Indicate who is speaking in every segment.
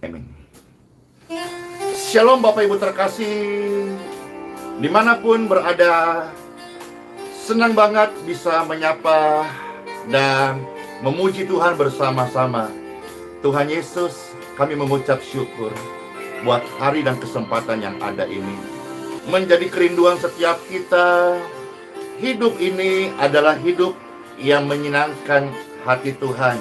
Speaker 1: Amin. Shalom Bapak Ibu terkasih, dimanapun berada, senang banget bisa menyapa dan memuji Tuhan bersama-sama. Tuhan Yesus, kami mengucap syukur buat hari dan kesempatan yang ada ini. Menjadi kerinduan setiap kita, hidup ini adalah hidup yang menyenangkan hati Tuhan.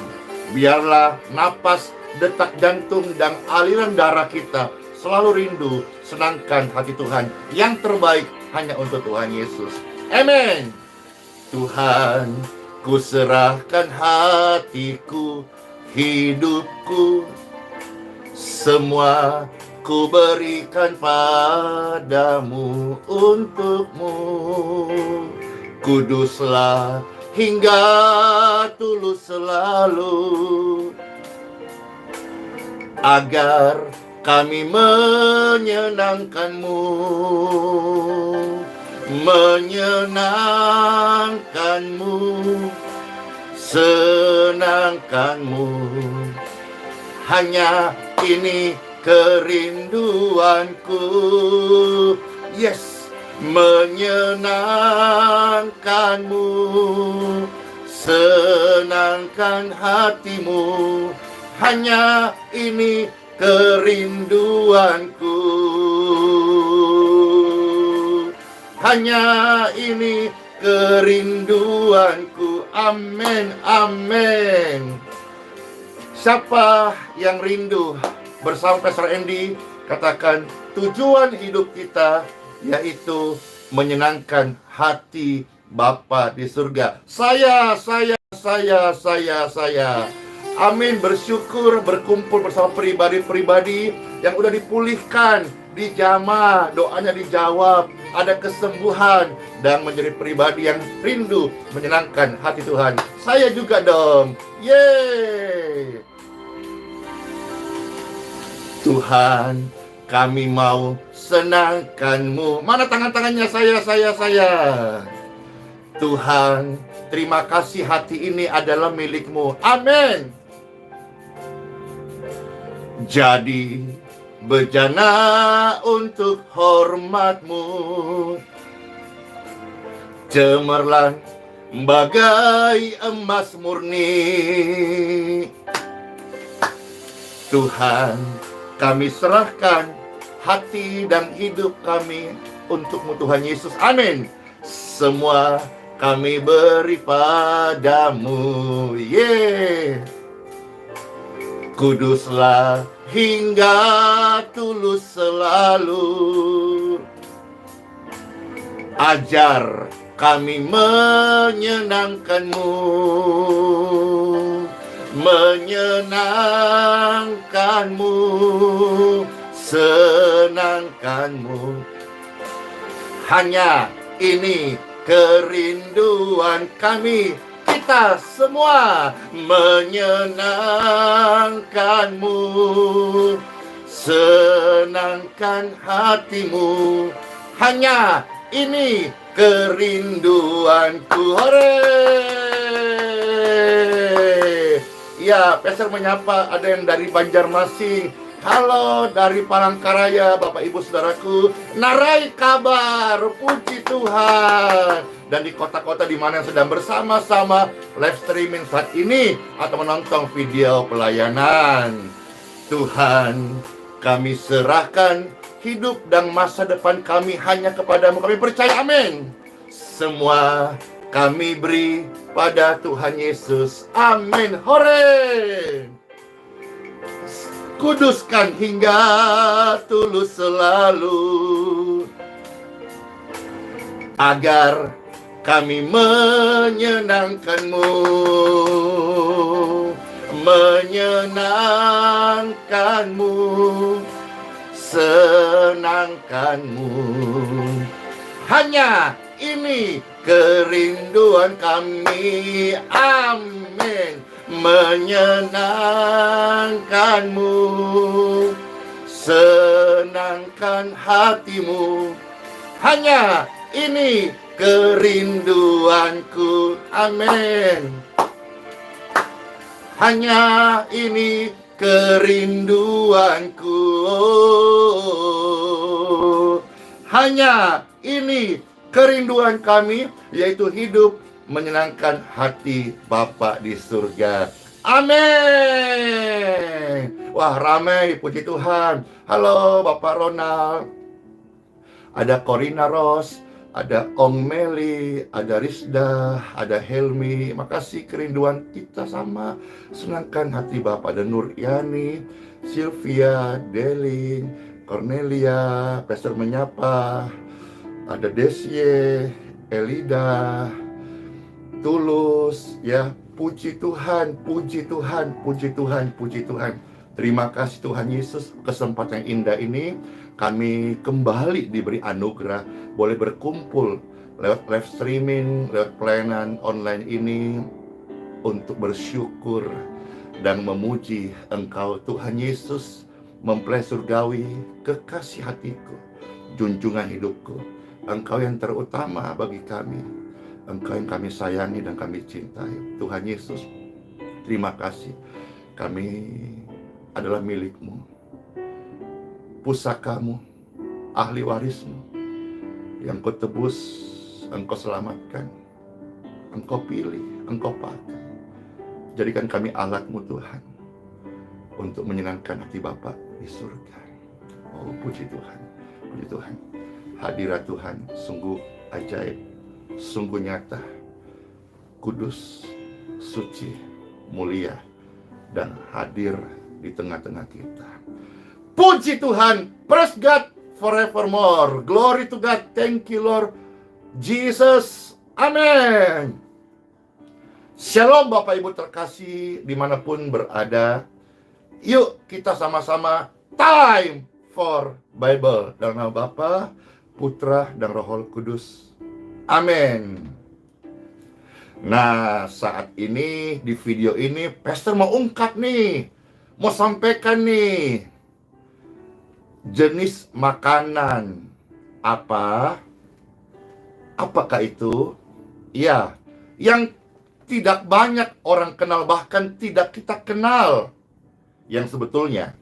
Speaker 1: Biarlah napas, detak jantung, dan aliran darah kita selalu rindu senangkan hati Tuhan. Yang terbaik hanya untuk Tuhan Yesus. Amin. Tuhan, ku serahkan hatiku, hidupku, semua ku berikan padamu, untukmu. Kuduslah hingga tulus selalu, agar kami menyenangkanmu, menyenangkanmu, senangkanmu. Hanya ini kerinduanku, yes, menyenangkanmu, senangkan hatimu. Hanya ini kerinduanku, hanya ini kerinduanku. Amin, amin. Siapa yang rindu bersama Pastor Andy, katakan tujuan hidup kita yaitu menyenangkan hati Bapa di surga. Saya. Amin, bersyukur berkumpul bersama pribadi-pribadi yang udah dipulihkan, dijamah, doanya dijawab, ada kesembuhan, dan menjadi pribadi yang rindu menyenangkan hati Tuhan. Saya juga dong. Yeay. Tuhan, kami mau senangkanmu. Mana tangan-tangannya saya. Tuhan, terima kasih hati ini adalah milikmu. Amin. Jadi bejana untuk hormatmu, cemerlang bagai emas murni. Tuhan, kami serahkan hati dan hidup kami untuk-Mu Tuhan Yesus. Amin. Semua kami beri padamu. Kuduslah hingga tulus selalu, ajar kami menyenangkanmu, menyenangkanmu, senangkanmu. Hanya ini kerinduan kami, kita semua menyenangkanmu, senangkan hatimu. Hanya ini kerinduanku. Hore! Ya, Pastor menyapa ada yang dari Banjarmasin. Halo dari Palangkaraya, Bapak Ibu Saudaraku. Narai kabar, puji Tuhan. Dan di kota-kota di mana yang sedang bersama-sama live streaming saat ini atau menonton video pelayanan. Tuhan, kami serahkan hidup dan masa depan kami hanya kepadamu. Kami percaya, amin. Semua kami beri pada Tuhan Yesus. Amin. Hore! Kuduskan hingga tulus selalu, agar kami menyenangkanmu, menyenangkanmu, senangkanmu. Hanya ini kerinduan kami. Amin. Menyenangkanmu, senangkan hatimu. Hanya ini kerinduanku. Amin. Hanya ini kerinduanku. Hanya ini kerinduan kami, yaitu hidup menyenangkan hati Bapa di surga. Amin. Wah, ramai, puji Tuhan. Halo Bapak Ronald, ada Corina Ros, ada Ong Meli, ada Rizda, ada Helmi. Makasih, kerinduan kita sama. Senangkan hati Bapak. Ada Nur Yani, Sylvia, Delin, Cornelia, Pastor Menyapa, ada Desye, Elida, Tulus, ya. Puji Tuhan, puji Tuhan, puji Tuhan, puji Tuhan. Terima kasih Tuhan Yesus, kesempatan yang indah ini kami kembali diberi anugerah boleh berkumpul lewat live streaming, lewat pelayanan online ini untuk bersyukur dan memuji Engkau Tuhan Yesus, mempelai surgawi, kekasih hatiku, junjungan hidupku. Engkau yang terutama bagi kami. Engkau yang kami sayangi dan kami cintai. Tuhan Yesus, terima kasih. Kami adalah milik-Mu, pusakamu, ahli warismu, yang Kau tebus, Engkau selamatkan, Engkau pilih, Engkau pakai. Jadikan kami alat-Mu Tuhan, untuk menyenangkan hati Bapa di surga. Oh, puji Tuhan, puji Tuhan. Hadirat Tuhan sungguh ajaib, sungguh nyata, kudus, suci, mulia, dan hadir di tengah-tengah kita. Puji Tuhan, praise God forevermore. Glory to God, thank you Lord Jesus. Amen. Shalom Bapak Ibu terkasih dimanapun berada. Yuk kita sama-sama time for Bible. Dalam nama Bapa, Putra, dan Roh Kudus. Amin. Nah, saat ini di video ini Pastor mau ungkap nih, mau sampaikan nih jenis makanan apa? Apakah itu? Ya, yang tidak banyak orang kenal, bahkan tidak kita kenal, yang sebetulnya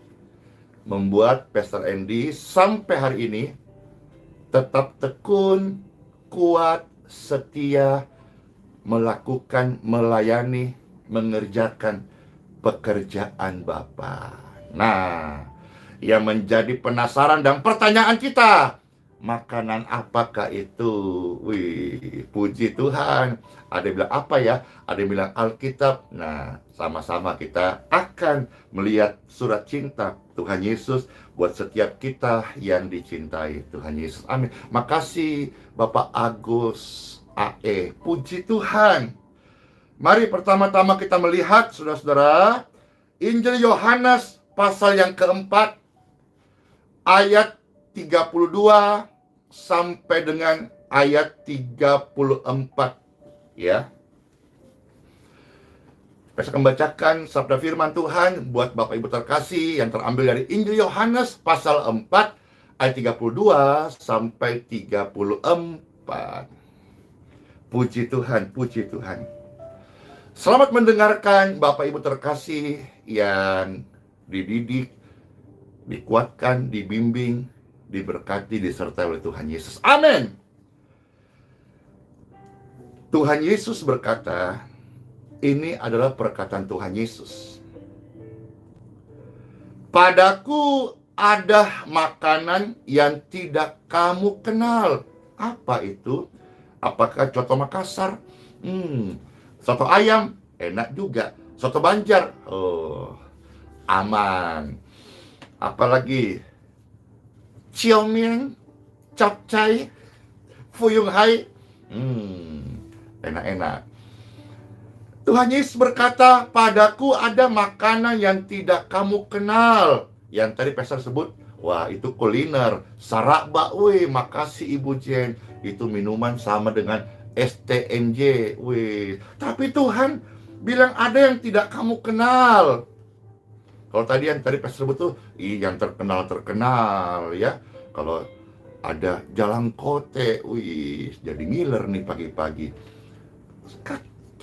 Speaker 1: membuat Pastor Andy sampai hari ini tetap tekun, kuat, setia melakukan, melayani, mengerjakan pekerjaan Bapa. Nah, yang menjadi penasaran dan pertanyaan kita, makanan apakah itu? Wih, puji Tuhan. Ada yang bilang apa ya? Ada yang bilang Alkitab. Nah, sama-sama kita akan melihat surat cinta Tuhan Yesus buat setiap kita yang dicintai Tuhan Yesus. Amin. Makasih Bapak Agus AE. Puji Tuhan. Mari pertama-tama kita melihat, saudara-saudara, Injil Yohanes pasal yang keempat, ayat 32 sampai dengan ayat 34, ya. Saya akan membacakan sabda firman Tuhan buat Bapak Ibu terkasih yang terambil dari Injil Yohanes pasal 4 ayat 32 sampai 34. Puji Tuhan, puji Tuhan. Selamat mendengarkan Bapak Ibu terkasih yang dididik, dikuatkan, dibimbing, diberkati, disertai oleh Tuhan Yesus. Amin. Tuhan Yesus berkata, ini adalah perkataan Tuhan Yesus. Padaku ada makanan yang tidak kamu kenal. Apa itu? Apakah coto Makassar? Soto ayam, enak juga. Soto Banjar, oh, aman. Apalagi Xiaomian, capcay, fuyung hai, enak-enak. Tuhan Yesus berkata, padaku ada makanan yang tidak kamu kenal. Yang tadi Pastor sebut, wah itu kuliner, sarakba, wih, makasih Ibu Jen. Itu minuman sama dengan STNJ, wih. Tapi Tuhan bilang ada yang tidak kamu kenal. Kalau tadi yang tadi Pastor sebut tuh, yang terkenal ya. Kalau ada Jalan Kote, wih, jadi ngiler nih pagi-pagi.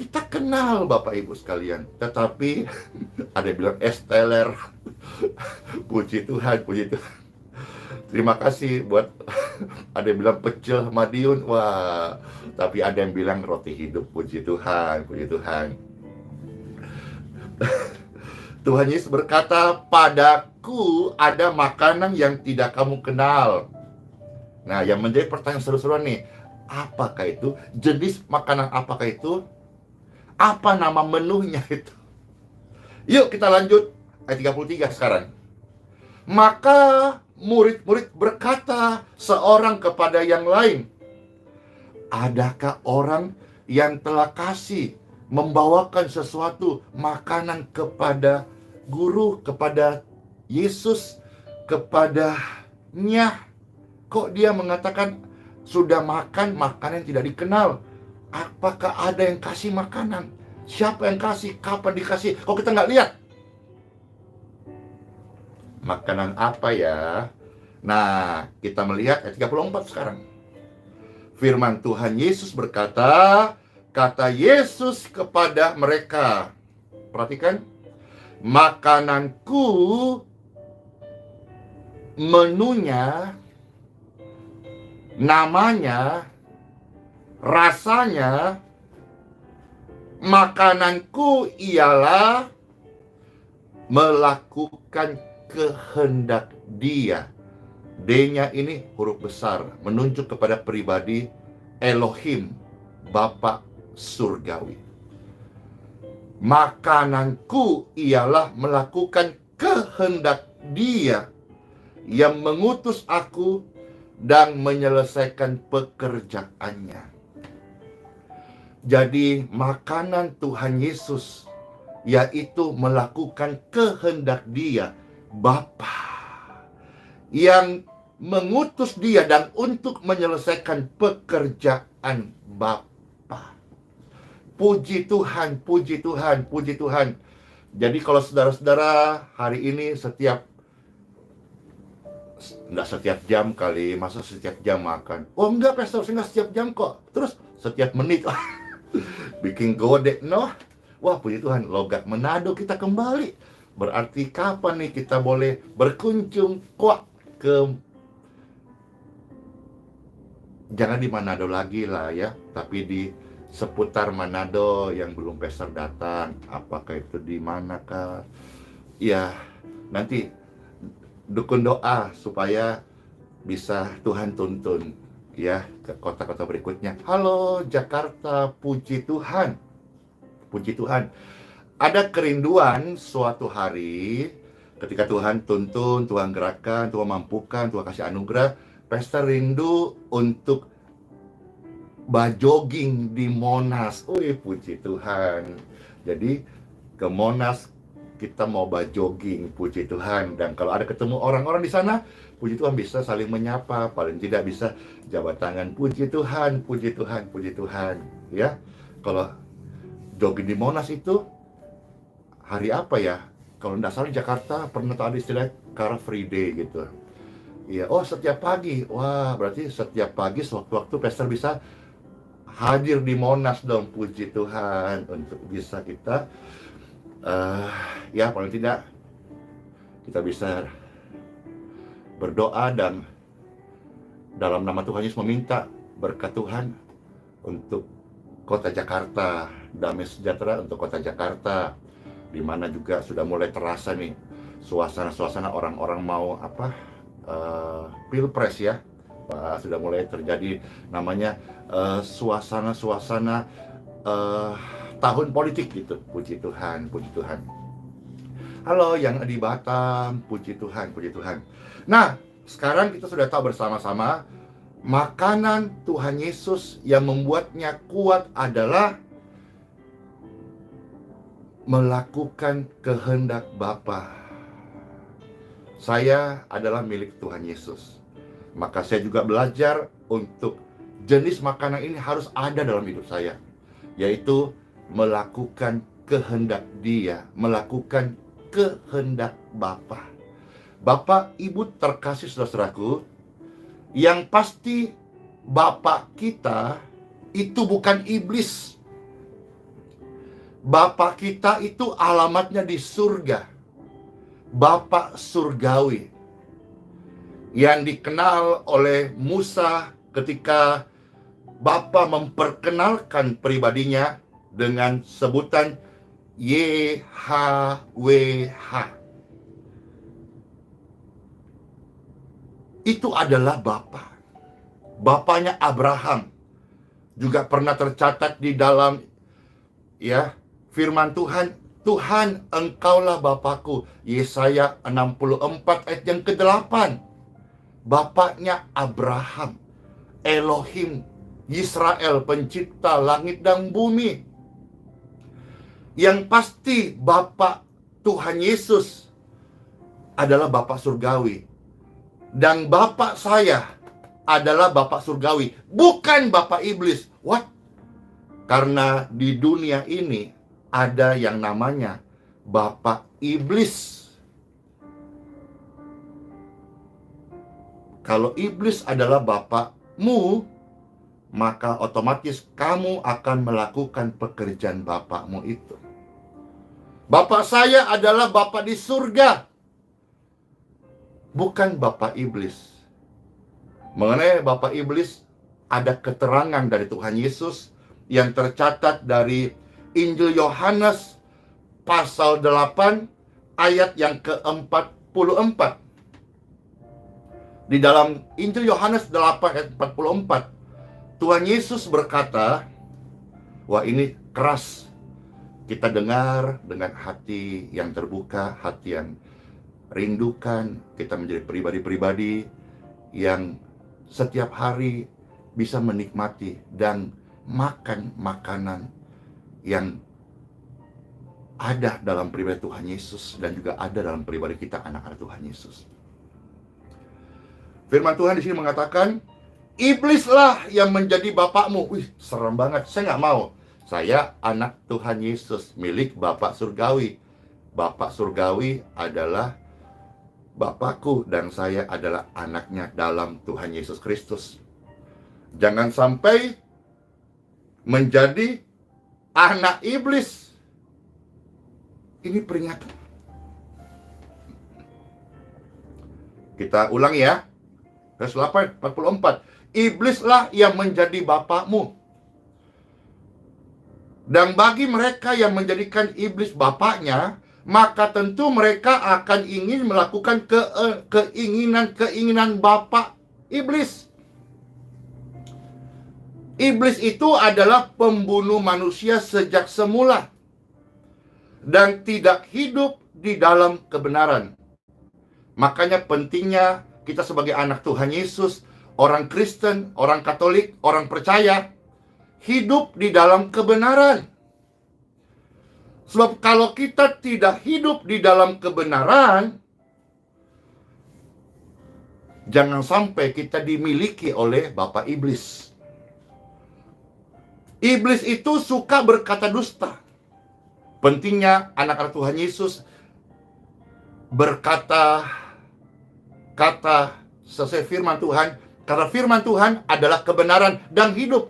Speaker 1: Kita kenal Bapak Ibu sekalian, tetapi ada yang bilang es teler. Puji Tuhan, puji Tuhan. Terima kasih buat ada yang bilang pecel Madiun, wah. Tapi ada yang bilang roti hidup, puji Tuhan, puji Tuhan. Tuhan Yesus berkata, padaku ada makanan yang tidak kamu kenal. Nah, yang menjadi pertanyaan seru-seruan nih, apakah itu? Jenis makanan apakah itu? Apa nama menunya itu? Yuk kita lanjut ayat 33 sekarang. Maka murid-murid berkata seorang kepada yang lain, adakah orang yang telah kasih membawakan sesuatu makanan kepada guru, kepada Yesus, kepadanya? Kok dia mengatakan sudah makan makanan yang tidak dikenal? Apakah ada yang kasih makanan? Siapa yang kasih? Kapan dikasih? Kok kita nggak lihat? Makanan apa ya? Nah, kita melihat ayat 34 sekarang. Firman Tuhan Yesus berkata, kata Yesus kepada mereka, perhatikan, makananku, menunya, namanya, rasanya, makananku ialah melakukan kehendak Dia. D-nya ini huruf besar, menunjuk kepada pribadi Elohim, Bapa surgawi. Makananku ialah melakukan kehendak Dia yang mengutus aku dan menyelesaikan pekerjaannya. Jadi makanan Tuhan Yesus yaitu melakukan kehendak Dia, Bapa, yang mengutus Dia dan untuk menyelesaikan pekerjaan Bapa. Puji Tuhan, puji Tuhan, puji Tuhan. Jadi kalau saudara-saudara hari ini enggak setiap jam kali, masa setiap jam makan? Oh enggak, pastor, enggak setiap jam kok. Terus setiap menit. Bikin godek, no? Wah, puji Tuhan, logat Manado kita kembali. Berarti kapan nih kita boleh berkunjung ke, jangan di Manado lagi lah ya, tapi di seputar Manado yang belum pastor datang. Apakah itu di manakah? Ya, nanti dukun doa supaya bisa Tuhan tuntun ya ke kota-kota berikutnya. Halo Jakarta, puji Tuhan. Puji Tuhan. Ada kerinduan suatu hari ketika Tuhan tuntun, Tuhan gerakkan, Tuhan mampukan, Tuhan kasih anugerah. Pastor rindu untuk jogging di Monas. Wih, puji Tuhan. Jadi ke Monas kita mau jogging, puji Tuhan. Dan kalau ada ketemu orang-orang di sana, puji Tuhan bisa saling menyapa, paling tidak bisa jabat tangan, puji Tuhan, puji Tuhan, puji Tuhan. Ya, kalau jogging di Monas itu hari apa ya? Kalau tidak salah Jakarta pernah ada istilah Car Free Day gitu. Iya, oh setiap pagi. Wah, berarti setiap pagi sewaktu-waktu pastor bisa hadir di Monas dong, puji Tuhan, untuk bisa kita ya paling tidak kita bisa berdoa dan dalam nama Tuhan Yesus meminta berkat Tuhan untuk kota Jakarta, damai sejahtera untuk kota Jakarta, di mana juga sudah mulai terasa nih suasana-suasana orang-orang mau pilpres ya. Sudah mulai terjadi namanya suasana-suasana tahun politik gitu. Puji Tuhan, puji Tuhan. Halo yang di Batam, puji Tuhan, puji Tuhan. Nah, sekarang kita sudah tahu bersama-sama makanan Tuhan Yesus yang membuatnya kuat adalah melakukan kehendak Bapa. Saya adalah milik Tuhan Yesus. Maka saya juga belajar untuk jenis makanan ini harus ada dalam hidup saya, yaitu melakukan kehendak Dia, melakukan kehendak Bapa. Bapak, Ibu terkasih saudaraku, yang pasti Bapak kita itu bukan iblis. Bapa kita itu alamatnya di surga. Bapa surgawi. Yang dikenal oleh Musa ketika Bapa memperkenalkan pribadinya dengan sebutan YHWH. Itu adalah Bapa. Bapanya Abraham. Juga pernah tercatat di dalam firman Tuhan, Tuhan engkaulah Bapakku. Yesaya 64 ayat yang ke-8. Bapaknya Abraham, Elohim, Israel, pencipta langit dan bumi. Yang pasti Bapa Tuhan Yesus adalah Bapa surgawi. Dan Bapa saya adalah Bapa surgawi, bukan Bapa iblis. What? Karena di dunia ini ada yang namanya Bapa iblis. Kalau iblis adalah bapakmu, maka otomatis kamu akan melakukan pekerjaan bapakmu itu. Bapak saya adalah Bapa di surga, bukan Bapa iblis. Mengenai Bapa iblis, ada keterangan dari Tuhan Yesus yang tercatat dari Injil Yohanes pasal 8 ayat yang ke-44. Di dalam Injil Yohanes 8 ayat 44, Tuhan Yesus berkata, wah ini keras. Kita dengar dengan hati yang terbuka, hati yang rindukan. Kita menjadi pribadi-pribadi yang setiap hari bisa menikmati dan makan makanan yang ada dalam pribadi Tuhan Yesus dan juga ada dalam pribadi kita, anak-anak Tuhan Yesus. Firman Tuhan di sini mengatakan, iblislah yang menjadi bapakmu. Wih, serem banget. Saya nggak mau. Saya anak Tuhan Yesus, milik Bapak surgawi. Bapak surgawi adalah Bapakku dan saya adalah anaknya dalam Tuhan Yesus Kristus. Jangan sampai menjadi anak iblis. Ini peringatan. Kita ulang ya. Vers 8, 44. Iblislah yang menjadi bapakmu. Dan bagi mereka yang menjadikan iblis bapaknya, maka tentu mereka akan ingin melakukan keinginan-keinginan bapak iblis. Iblis itu adalah pembunuh manusia sejak semula dan tidak hidup di dalam kebenaran. Makanya pentingnya kita sebagai anak Tuhan Yesus, orang Kristen, orang Katolik, orang percaya, hidup di dalam kebenaran. Sebab kalau kita tidak hidup di dalam kebenaran, jangan sampai kita dimiliki oleh Bapak Iblis. Iblis itu suka berkata dusta. Pentingnya anak-anak Tuhan Yesus berkata kata sesuai firman Tuhan, karena firman Tuhan adalah kebenaran dan hidup.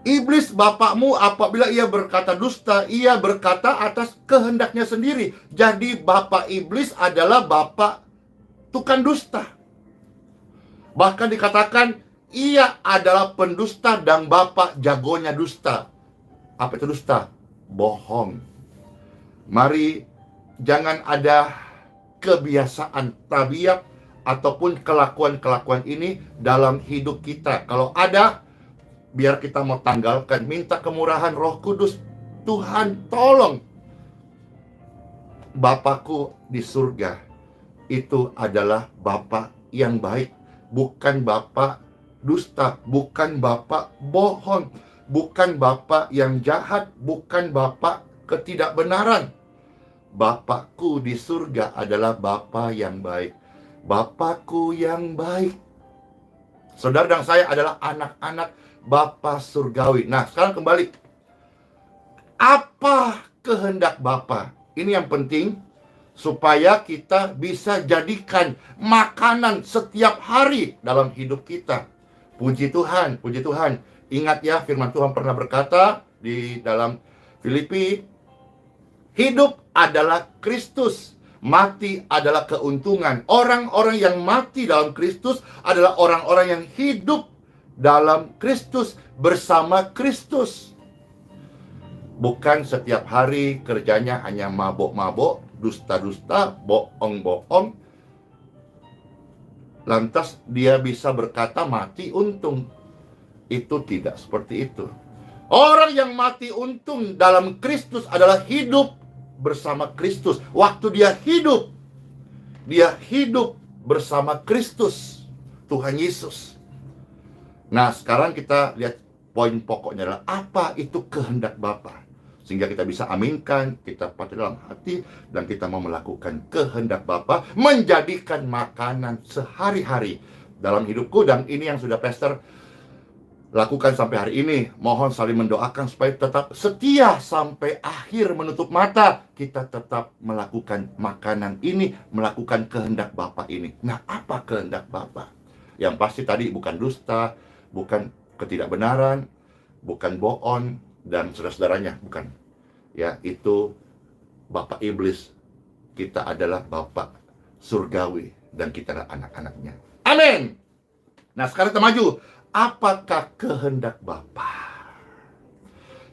Speaker 1: Iblis bapakmu apabila ia berkata dusta, ia berkata atas kehendaknya sendiri. Jadi bapak iblis adalah bapak tukang dusta. Bahkan dikatakan ia adalah pendusta dan bapak jagonya dusta. Apa itu dusta? Bohong. Mari jangan ada kebiasaan tabiat ataupun kelakuan-kelakuan ini dalam hidup kita. Kalau ada, biar kita mau tanggalkan. Minta kemurahan Roh Kudus. Tuhan tolong. Bapakku di surga itu adalah Bapak yang baik. Bukan Bapak dusta. Bukan Bapak bohong. Bukan Bapak yang jahat. Bukan Bapak ketidakbenaran. Bapakku di surga adalah Bapa yang baik. Bapakku yang baik. Saudara dan saya adalah anak-anak Bapa surgawi. Nah, sekarang kembali. Apa kehendak Bapa? Ini yang penting supaya kita bisa jadikan makanan setiap hari dalam hidup kita. Puji Tuhan, puji Tuhan. Ingat ya, firman Tuhan pernah berkata di dalam Filipi, hidup adalah Kristus, mati adalah keuntungan. Orang-orang yang mati dalam Kristus adalah orang-orang yang hidup dalam Kristus, bersama Kristus. Bukan setiap hari kerjanya hanya mabok-mabok, dusta-dusta, bohong-bohong. Lantas dia bisa berkata mati untung. Itu tidak seperti itu. Orang yang mati untung dalam Kristus adalah hidup bersama Kristus. Waktu dia hidup bersama Kristus, Tuhan Yesus. Nah, sekarang kita lihat poin pokoknya adalah apa itu kehendak Bapa. Sehingga kita bisa aminkan, kita pada dalam hati, dan kita mau melakukan kehendak Bapa, menjadikan makanan sehari-hari dalam hidupku. Dan ini yang sudah Pastor lakukan sampai hari ini. Mohon saling mendoakan supaya tetap setia sampai akhir menutup mata. Kita tetap melakukan makanan ini, melakukan kehendak Bapa ini. Nah, apa kehendak Bapa? Yang pasti tadi bukan dusta, bukan ketidakbenaran, bukan bohong, dan saudara-saudaranya, bukan. Ya, itu Bapak Iblis. Kita adalah Bapak Surgawi, dan kita adalah anak-anaknya. Amin. Nah, sekarang kita maju. Apakah kehendak Bapa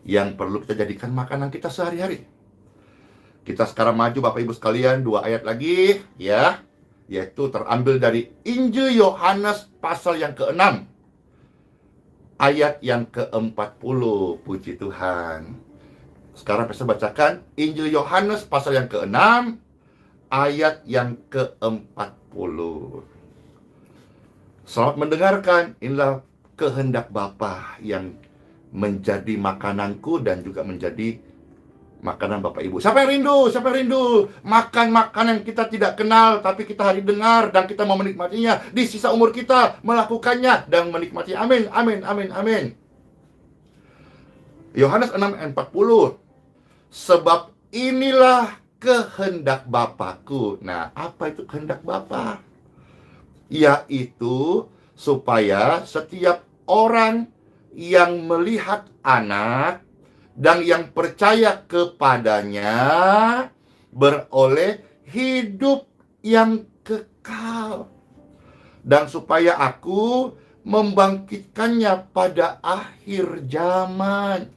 Speaker 1: yang perlu kita jadikan makanan kita sehari-hari? Kita sekarang maju Bapak Ibu sekalian, 2 ayat lagi ya, yaitu terambil dari Injil Yohanes pasal yang ke-6 ayat yang ke-40. Puji Tuhan. Sekarang saya bacakan Injil Yohanes pasal yang ke-6 ayat yang ke-40. Selamat mendengarkan. Inilah kehendak Bapa yang menjadi makananku dan juga menjadi makanan Bapak Ibu. Siapa yang rindu? Siapa yang rindu makan makanan kita tidak kenal, tapi kita hari dengar dan kita mau menikmatinya di sisa umur kita, melakukannya dan menikmati. Amin, amin, amin, amin. Yohanes 6 ayat 40. Sebab inilah kehendak Bapakku. Nah, apa itu kehendak Bapa? Yaitu supaya setiap orang yang melihat anak dan yang percaya kepadanya beroleh hidup yang kekal, dan supaya aku membangkitkannya pada akhir zaman.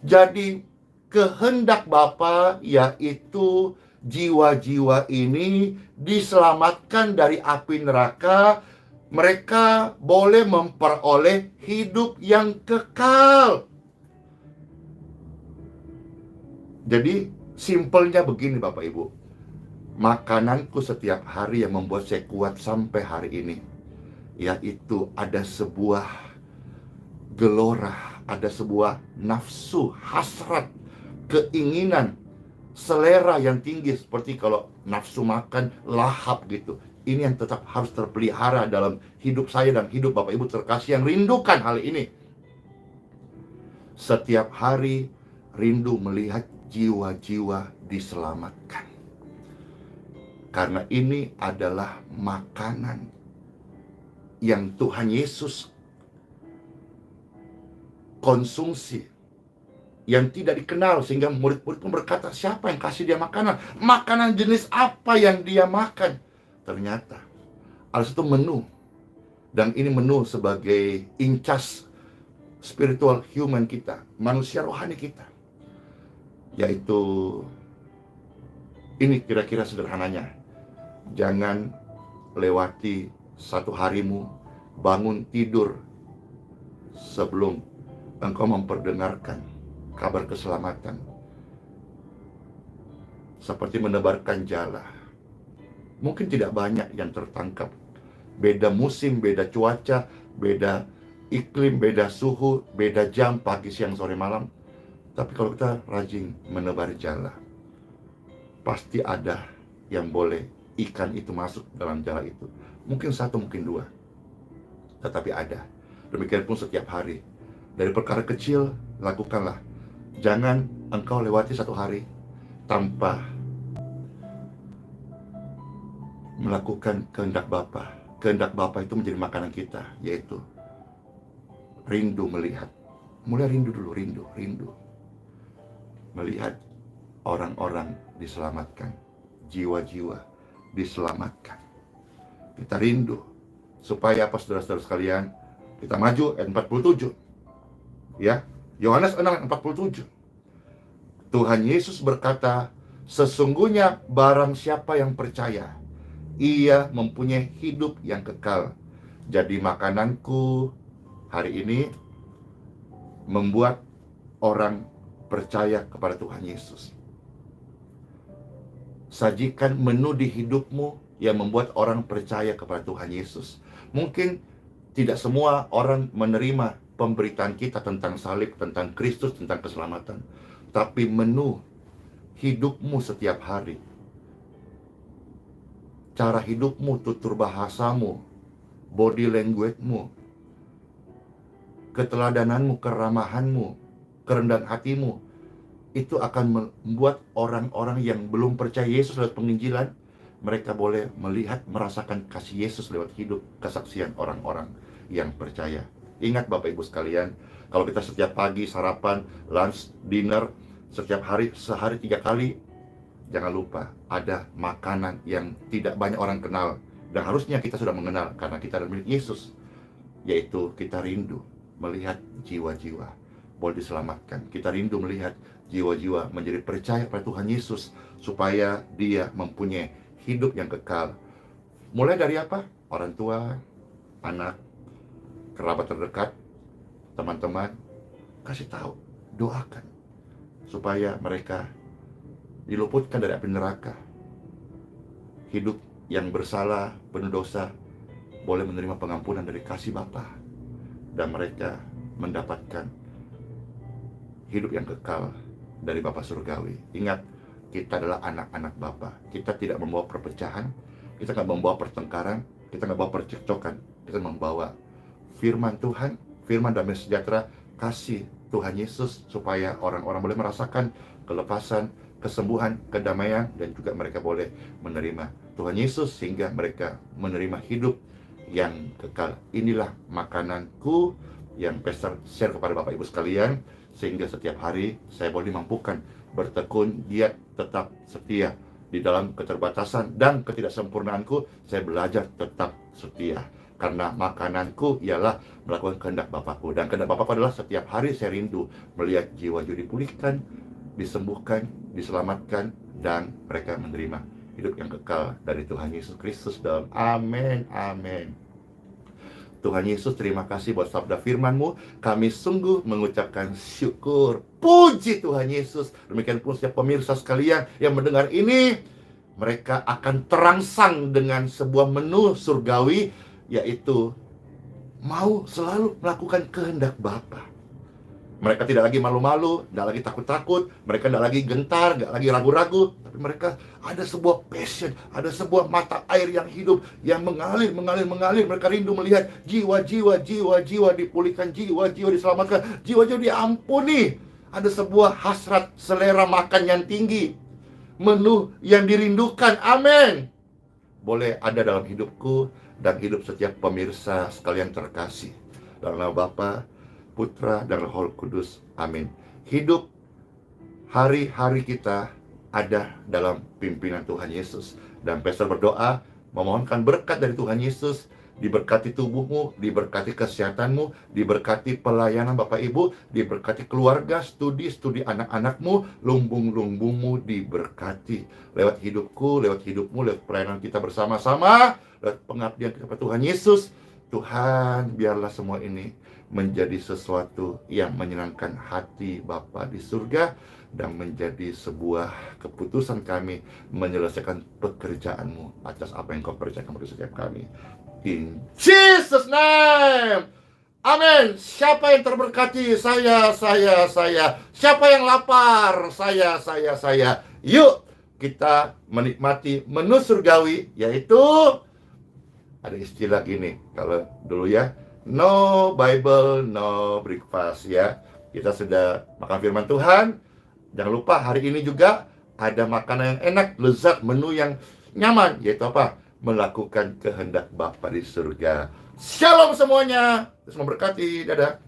Speaker 1: Jadi kehendak Bapa yaitu jiwa-jiwa ini diselamatkan dari api neraka. Mereka boleh memperoleh hidup yang kekal. Jadi simpelnya begini Bapak Ibu. Makananku setiap hari yang membuat saya kuat sampai hari ini, yaitu ada sebuah gelora, ada sebuah nafsu, hasrat, keinginan, selera yang tinggi. Seperti kalau nafsu makan lahap gitu. Ini yang tetap harus terpelihara dalam hidup saya dan hidup Bapak Ibu terkasih yang rindukan hal ini. Setiap hari rindu melihat jiwa-jiwa diselamatkan. Karena ini adalah makanan yang Tuhan Yesus konsumsi, yang tidak dikenal, sehingga murid-murid pun berkata, siapa yang kasih dia makanan? Makanan jenis apa yang dia makan? Ternyata ada satu menu, dan ini menu sebagai incas spiritual human kita, manusia rohani kita, yaitu ini kira-kira sederhananya. Jangan lewati satu harimu bangun tidur sebelum engkau memperdengarkan kabar keselamatan. Seperti menebarkan jala. Mungkin tidak banyak yang tertangkap. Beda musim, beda cuaca, beda iklim, beda suhu, beda jam, pagi, siang, sore, malam. Tapi kalau kita rajin menebar jala, pasti ada yang boleh ikan itu masuk dalam jala itu. Mungkin 1, mungkin 2, tetapi ada. Demikian pun setiap hari. Dari perkara kecil, lakukanlah. Jangan engkau lewati satu hari tanpa melakukan kehendak Bapa. Kehendak Bapa itu menjadi makanan kita, yaitu rindu melihat. Mulai rindu dulu, rindu. Melihat orang-orang diselamatkan, jiwa-jiwa diselamatkan. Kita rindu supaya apa, saudara-saudara sekalian? Kita maju ayat 47. Ya, Yohanes 6 ayat 47. Tuhan Yesus berkata, sesungguhnya barang siapa yang percaya, ia mempunyai hidup yang kekal. Jadi makananku hari ini membuat orang percaya kepada Tuhan Yesus. Sajikan menu di hidupmu yang membuat orang percaya kepada Tuhan Yesus. Mungkin tidak semua orang menerima pemberitaan kita tentang salib, tentang Kristus, tentang keselamatan. Tapi menu hidupmu setiap hari, cara hidupmu, tutur bahasamu, body language-mu, keteladananmu, keramahanmu, kerendahan hatimu, itu akan membuat orang-orang yang belum percaya Yesus lewat penginjilan, mereka boleh melihat, merasakan kasih Yesus lewat hidup, kesaksian orang-orang yang percaya. Ingat Bapak Ibu sekalian, kalau kita setiap pagi sarapan, lunch, dinner, setiap hari, sehari 3 kali, jangan lupa ada makanan yang tidak banyak orang kenal, dan harusnya kita sudah mengenal karena kita adalah milik Yesus, yaitu kita rindu melihat jiwa-jiwa boleh diselamatkan. Kita rindu melihat jiwa-jiwa menjadi percaya pada Tuhan Yesus, supaya dia mempunyai hidup yang kekal. Mulai dari apa? Orang tua, anak, kerabat terdekat, teman-teman, kasih tahu, doakan supaya mereka diluputkan dari api neraka. Hidup yang bersalah, penuh dosa, boleh menerima pengampunan dari kasih Bapa, dan mereka mendapatkan hidup yang kekal dari Bapa Surgawi. Ingat, kita adalah anak-anak Bapa. Kita tidak membawa perpecahan, kita nggak membawa pertengkaran, kita nggak bawa percekcokan. Kita membawa firman Tuhan, firman damai sejahtera, kasih Tuhan Yesus, supaya orang-orang boleh merasakan kelepasan, kesembuhan, kedamaian, dan juga mereka boleh menerima Tuhan Yesus sehingga mereka menerima hidup yang kekal. Inilah makananku yang Pastor share kepada Bapak Ibu sekalian, sehingga setiap hari saya boleh dimampukan bertekun, giat, tetap setia di dalam keterbatasan dan ketidaksempurnaanku. Saya belajar tetap setia, karena makananku ialah melakukan kehendak Bapakku, dan kehendak Bapakku adalah setiap hari saya rindu melihat jiwa-jiwa dipulihkan, disembuhkan, diselamatkan, dan mereka menerima hidup yang kekal dari Tuhan Yesus Kristus dalam amin, amin. Tuhan Yesus, terima kasih buat sabda firman-Mu. Kami sungguh mengucapkan syukur. Puji Tuhan Yesus. Demikian pun setiap pemirsa sekalian yang mendengar ini, mereka akan terangsang dengan sebuah menu surgawi, yaitu mau selalu melakukan kehendak Bapa. Mereka tidak lagi malu-malu, tidak lagi takut-takut, mereka tidak lagi gentar, tidak lagi ragu-ragu, tapi mereka ada sebuah passion, ada sebuah mata air yang hidup, yang mengalir. Mereka rindu melihat jiwa-jiwa dipulihkan, jiwa-jiwa diselamatkan, jiwa-jiwa diampuni. Ada sebuah hasrat, selera makan yang tinggi, menu yang dirindukan. Amin. Boleh ada dalam hidupku dan hidup setiap pemirsa sekalian terkasih. Dalam nama Bapa, Putra, dan Roh Kudus. Amin. Hidup hari-hari kita ada dalam pimpinan Tuhan Yesus. Dan Pastor berdoa, memohonkan berkat dari Tuhan Yesus. Diberkati tubuhmu, diberkati kesehatanmu, diberkati pelayanan Bapak Ibu, diberkati keluarga, studi anak-anakmu, lumbung-lumbungmu diberkati. Lewat hidupku, lewat hidupmu, lewat pelayanan kita bersama-sama, lewat pengabdian kita kepada Tuhan Yesus. Tuhan, biarlah semua ini menjadi sesuatu yang menyenangkan hati Bapa di surga, dan menjadi sebuah keputusan kami menyelesaikan pekerjaan-Mu atas apa yang Kau percayakan kepada setiap kami. In Jesus' name. Amin. Siapa yang terberkati? Saya. Siapa yang lapar? Saya. Yuk kita menikmati menu surgawi, yaitu ada istilah gini, kalau dulu ya, no Bible, no breakfast ya. Kita sudah makan firman Tuhan. Jangan lupa hari ini juga ada makanan yang enak, lezat, menu yang nyaman, yaitu apa? Melakukan kehendak Bapa di surga. Shalom semuanya. Terus memberkati. Dadah.